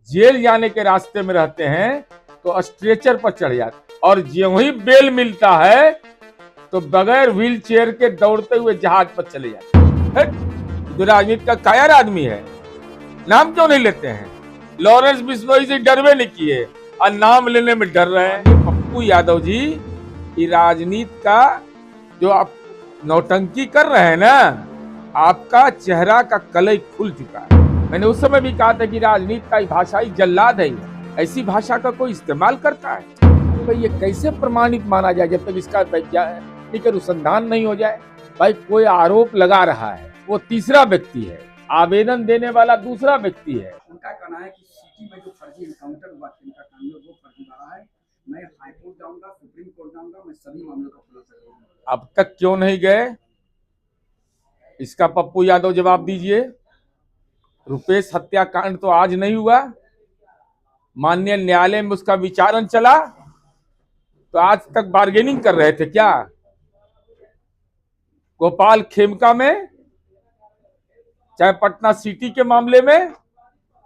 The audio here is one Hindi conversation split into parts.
जेल जाने के रास्ते में रहते हैं तो स्ट्रेचर पर चढ़ जाते, और जो ही बेल मिलता है तो बगैर व्हील चेयर के दौड़ते हुए जहाज पर चले जाते हैं। जो राजनीति का कायर आदमी है, नाम क्यों नहीं लेते हैं? लॉरेंस बिश्नोई से डरवे नहीं किए और नाम लेने में डर रहे हैं। पप्पू यादव जी, ये राजनीति का जो आप नौटंकी कर रहे हैं ना, आपका चेहरा का कलई खुल चुका है। मैंने उस समय भी कहा था कि राजनीति का भाषाई जल्लाद है, ऐसी भाषा का कोई इस्तेमाल करता है तो भाई ये कैसे प्रमाणित माना जाए जब तक इसका वैज्ञानिक अनुसंधान नहीं हो जाए। भाई कोई आरोप लगा रहा है, वो तीसरा व्यक्ति है, आवेदन देने वाला दूसरा व्यक्ति है। उनका कहना है कि सिटी में जो फर्जी एनकाउंटर हुआ इनका काम है वो फर्जीवाड़ा है। मैं हाई कोर्ट जाऊंगा, सुप्रीम कोर्ट जाऊंगा, मैं सभी मामलों का खुलासा करूंगा। अब तक क्यों नहीं गए, इसका पप्पू यादव जवाब दीजिए। रुपेश हत्याकांड तो आज नहीं हुआ, माननीय न्यायालय में उसका विचारण चला तो आज तक बार्गेनिंग कर रहे थे क्या? गोपाल खेमका में, चाहे पटना सिटी के मामले में,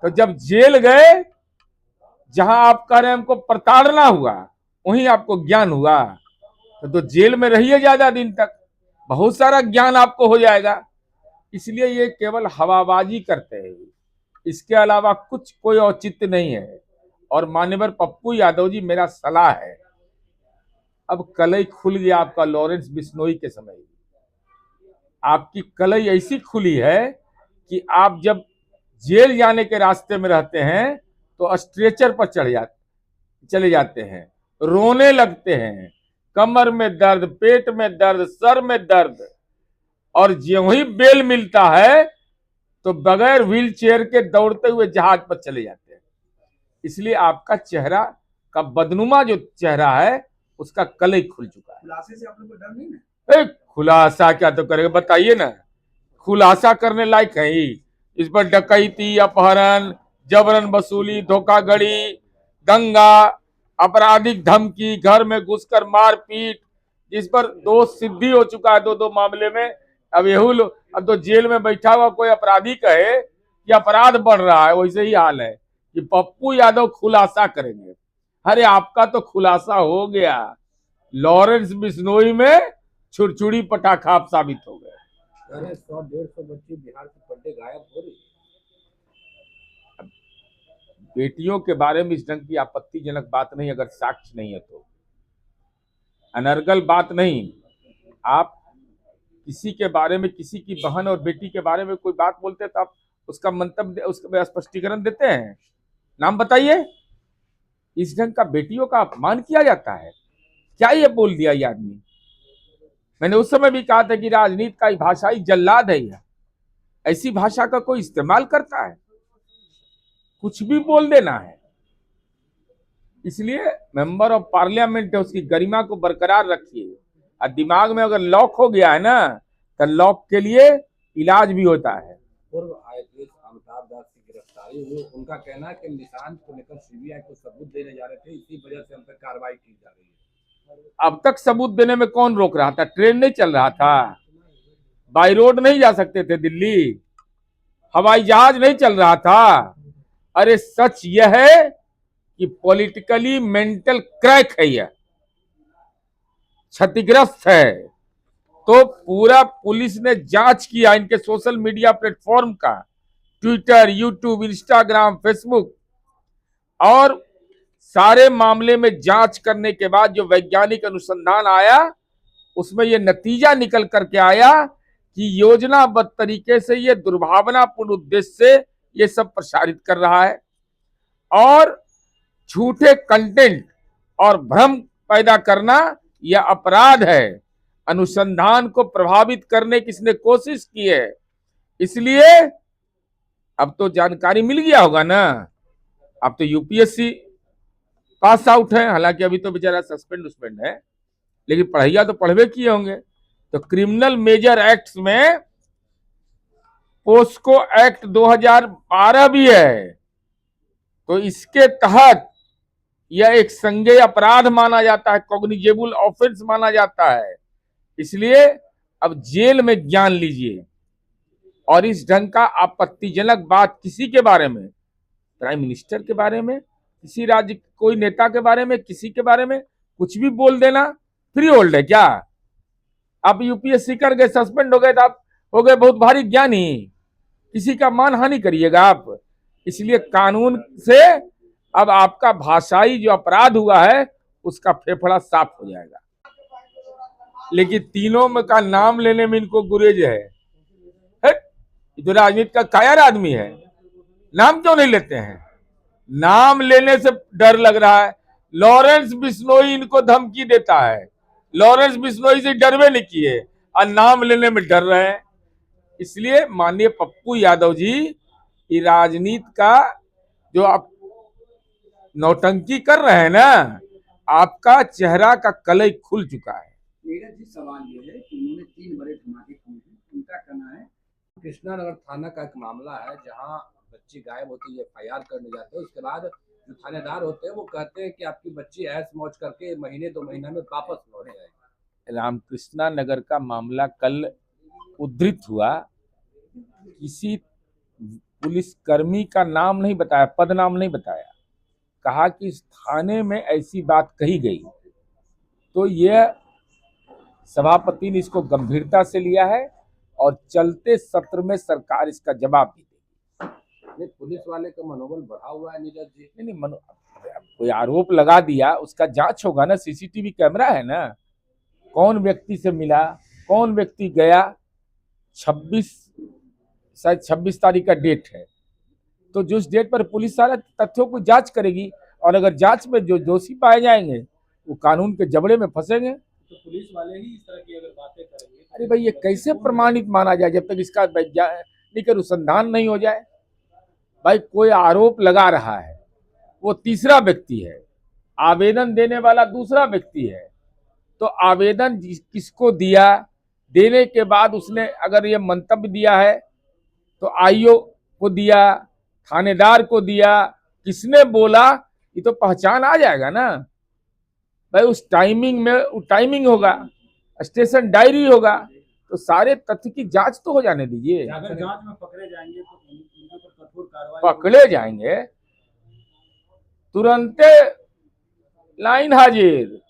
तो जब जेल गए, जहां आप कह रहे हैं हमको प्रताड़ना हुआ, वहीं आपको ज्ञान हुआ। तो जेल में रहिए ज्यादा दिन तक, बहुत सारा ज्ञान आपको हो जाएगा। इसलिए ये केवल हवाबाजी करते हैं, इसके अलावा कुछ कोई औचित्य नहीं है। और मान्यवर पप्पू यादव जी, मेरा सलाह है, अब कलई खुल गया आपका लॉरेंस बिश्नोई के समय। आपकी कलई ऐसी खुली है कि आप जब जेल जाने के रास्ते में रहते हैं तो स्ट्रेचर पर चले जाते हैं, रोने लगते हैं, कमर में दर्द, पेट में दर्द, सर में दर्द, और जो ही बेल मिलता है तो बगैर व्हील चेयर के दौड़ते हुए जहाज पर चले जाते हैं। इसलिए आपका चेहरा का बदनुमा जो चेहरा है, उसका कलई खुल चुका है। खुलासे से आप लोगों को डर नहीं ना? खुलासा क्या तो करेगा, बताइए ना। खुलासा करने लायक है ही, इस पर डकैती, अपहरण, जबरन वसूली, धोखाधड़ी, दंगा, आपराधिक धमकी, घर में घुसकर मारपीट, जिस पर दोष सिद्धि हो चुका है दो मामले में। अब अब तो जेल में बैठा हुआ कोई अपराधी कहे कि अपराध बढ़ रहा है, वैसे ही हाल है कि पप्पू यादव खुलासा करेंगे। अरे आपका तो खुलासा हो गया, लॉरेंस बिश्नोई में छुरछुरी पटाखा आप साबित हो गए। 100-150 बच्चे बिहार से पढ़ने गायब हो रही। बेटियों के बारे में इस ढंग की आपत्तिजनक बात नहीं, अगर साक्ष्य नहीं है तो अनर्गल बात नहीं। आप किसी के बारे में, किसी की बहन और बेटी के बारे में कोई बात बोलते हैं तो आप उसका मंतव्य, उसका स्पष्टीकरण देते हैं, नाम बताइए। इस ढंग का बेटियों का अपमान किया जाता है, क्या ये बोल दिया ये आदमी? मैंने उस समय भी कहा था कि राजनीति का भाषाई जल्लाद है, ऐसी भाषा का कोई इस्तेमाल करता है, कुछ भी बोल देना है। इसलिए मेंबर ऑफ पार्लियामेंट है, उसकी गरिमा को बरकरार रखिए। और दिमाग में अगर लॉक हो गया है ना, तो लॉक के लिए इलाज भी होता है। पूर्व आईपीएस अमिताभ दास की गिरफ्तारी हुई, उनका कहना है कि निशांत को लेकर सीबीआई को सबूत देने जा रहे थे, इसी वजह से हम पर कार्रवाई की जा रही है। अब तक सबूत देने में कौन रोक रहा था? ट्रेन नहीं चल रहा था, बाई रोड नहीं जा सकते थे दिल्ली, हवाई जहाज नहीं चल रहा था। अरे सच यह है कि पॉलिटिकली मेंटल क्रैक है, यह क्षतिग्रस्त है। तो पूरा पुलिस ने जांच किया इनके सोशल मीडिया प्लेटफॉर्म का, ट्विटर, यूट्यूब, इंस्टाग्राम, फेसबुक, और सारे मामले में जांच करने के बाद जो वैज्ञानिक अनुसंधान आया, उसमें यह नतीजा निकल करके आया कि योजनाबद्ध तरीके से ये दुर्भावनापूर्ण उद्देश्य से ये सब प्रसारित कर रहा है, और झूठे कंटेंट और भ्रम पैदा करना यह अपराध है। अनुसंधान को प्रभावित करने की इसने कोशिश की है। इसलिए अब तो जानकारी मिल गया होगा ना, अब तो यूपीएससी पास आउट है, हालांकि अभी तो बेचारा सस्पेंड है, लेकिन पढ़ैया तो पढ़वे किए होंगे। तो क्रिमिनल मेजर एक्ट्स में पोस्को एक्ट 2012 भी है, तो इसके तहत यह एक संज्ञेय अपराध माना जाता है, कॉग्निजेबल ऑफेंस माना जाता है। इसलिए अब जेल में ज्ञान लीजिए, और इस ढंग का आपत्तिजनक बात किसी के बारे में प्राइम मिनिस्टर के बारे में, किसी राज्य कोई नेता के बारे में, किसी के बारे में कुछ भी बोल देना फ्री होल्ड है क्या? आप यूपीएससी कर गए, सस्पेंड हो गए तो आप हो गए बहुत भारी ज्ञानी, किसी का मानहानि करिएगा आप। इसलिए कानून से अब आपका भाषाई जो अपराध हुआ है उसका फेफड़ा साफ हो जाएगा। लेकिन तीनों में का नाम लेने में इनको गुरेज है। ये तो राजनीति का कायर आदमी है, नाम क्यों नहीं लेते हैं? नाम लेने से डर लग रहा है। लॉरेंस बिश्नोई इनको धमकी देता है, लॉरेंस बिश्नोई से डरवे नहीं किए और नाम लेने में डर रहे हैं। इसलिए माननीय पप्पू यादव जी, ये राजनीति का जो आप नौटंकी कर रहे हैं ना, आपका चेहरा का कलई खुल चुका है। नीरज जी, सवाल ये है कि उन्होंने 3 बड़े धमाके किए हैं, उनका कहना है कृष्णा नगर थाना का एक मामला है जहां बच्ची गायब होती है, एफआईआर करने जाते हैं, उसके बाद जो थानेदार होते हैं वो कहते हैं कि आपकी बच्ची ऐश मौज करके महीने 2 महीना में वापस लौट जाएगी। रामकृष्णा नगर का मामला कल उद्धृत हुआ, किसी पुलिसकर्मी का नाम नहीं बताया, पद नाम नहीं बताया, कहा कि इस थाने में ऐसी बात कही गई। तो यह सभापति ने इसको गंभीरता से लिया है और चलते सत्र में सरकार इसका जवाब भी देगी। पुलिस वाले का मनोबल बढ़ा हुआ है नीरज जी। नहीं, कोई आरोप लगा दिया, उसका जांच होगा ना, सीसीटीवी कैमरा है ना, कौन व्यक्ति से मिला, कौन व्यक्ति गया। 26 तारीख का डेट है, तो जिस डेट पर पुलिस सारा तथ्यों को जांच करेगी और अगर जांच में जो दोषी पाए जाएंगे वो कानून के जबड़े में फंसेंगे। तो पुलिस वाले ही इस तरह की अगर बातें करेंगे, अरे भाई, ये कैसे प्रमाणित माना जाए जब तक इसका वैज्ञानिक अनुसंधान नहीं हो जाए? भाई, कोई आरोप लगा रहा है, वो तीसरा व्यक्ति है, आवेदन देने वाला दूसरा व्यक्ति है। तो आवेदन किसको दिया, देने के बाद उसने अगर ये मंतव्य दिया है तो आईओ को दिया, थानेदार को दिया, किसने बोला, ये तो पहचान आ जाएगा ना भाई। उस टाइमिंग में टाइमिंग होगा, स्टेशन डायरी होगा, तो सारे तथ्य की जांच तो हो जाने दीजिए। अगर जांच में पकड़े जाएंगे तो उनके ऊपर कठोर कार्रवाई, पकड़े जाएंगे तुरंत लाइन हाजिर।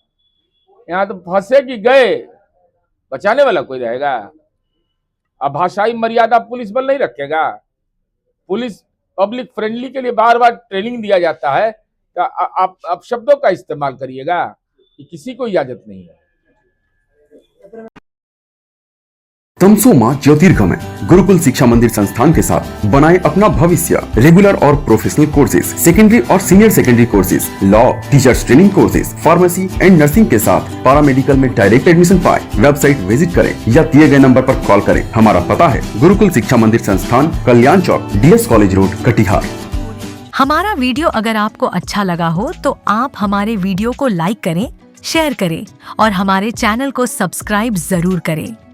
यहाँ तो फंसे कि गए, बचाने वाला कोई रहेगा? अब भाषाई मर्यादा पुलिस बल नहीं रखेगा? पुलिस पब्लिक फ्रेंडली के लिए बार बार ट्रेनिंग दिया जाता है, तो आप शब्दों का इस्तेमाल करिएगा, कि किसी को इजाजत नहीं है। तमसोमा ज्योतिर्गमय गुरुकुल शिक्षा मंदिर संस्थान के साथ बनाए अपना भविष्य। रेगुलर और प्रोफेशनल कोर्सेज, सेकेंडरी और senior secondary courses, law, teachers training courses, pharmacy and nursing के साथ पैरामेडिकल में डायरेक्ट एडमिशन पाए। वेबसाइट विजिट करें या दिए गए नंबर पर कॉल करें। हमारा पता है गुरुकुल शिक्षा मंदिर संस्थान, कल्याण चौक, DS कॉलेज रोड, कटिहार। हमारा वीडियो अगर आपको अच्छा लगा हो तो आप हमारे वीडियो को लाइक करें, शेयर करें और हमारे चैनल को सब्सक्राइब जरूर करें।